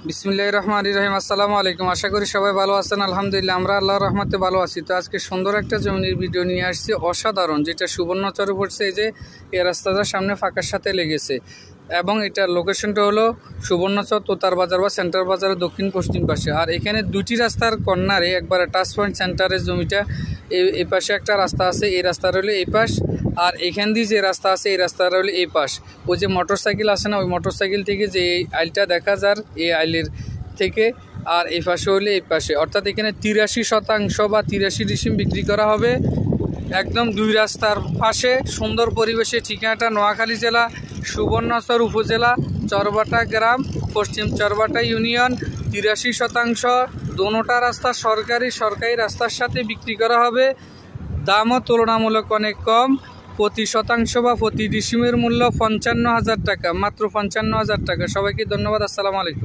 বিসমিল্লাহির রহমানির রহিম। আসসালামু আলাইকুম। আশা করি সবাই ভালো আছেন। আলহামদুলিল্লাহ আমরা আল্লাহর রহমতে ভালো আছি। তো আজকে সুন্দর একটা জমির ভিডিও নিয়ে আসছি, অসাধারণ, যেটা সুবর্ণচরে পড়ছে। এই যে এই রাস্তাটার সামনে ফাঁকার সাথে লেগেছে এবং এটার লোকেশনটা হলো সুবর্ণচর তোতার বাজার বা সেন্টার বাজারের দক্ষিণ পশ্চিম পাশে। আর এখানে দুটি রাস্তার কর্নারে একবারে টাচ পয়েন্ট সেন্টারের জমিটা। এই পাশে একটা রাস্তা আছে, এই রাস্তার হলো এই পাশ, আর এখান দিয়ে যে রাস্তা আছে এই রাস্তার হলো এই পাশ। ওই যে মোটর সাইকেল আছে না, ওই মোটর সাইকেল থেকে যে এই আইলটা দেখা যায়, এই আইলের থেকে আর এই পাশে হলে এই পাশে, অর্থাৎ এখানে 83% বা 83 ডিসিম বিক্রি করা হবে একদম দুই রাস্তার পাশে সুন্দর পরিবেশে। ঠিকানাটা নোয়াখালী জেলা সুবর্ণচর উপজেলা চরবাটা গ্রাম, পশ্চিম চরবাটা ইউনিয়ন। 83% দোনোটা রাস্তা সরকারি রাস্তার সাথে বিক্রি করা হবে। দামও তুলনামূলক অনেক কম। প্রতি শতাংশ বা প্রতি ডিসিমের মূল্য 55,000 টাকা, মাত্র 55,000 টাকা। সবাইকে ধন্যবাদ। আসসালামু আলাইকুম।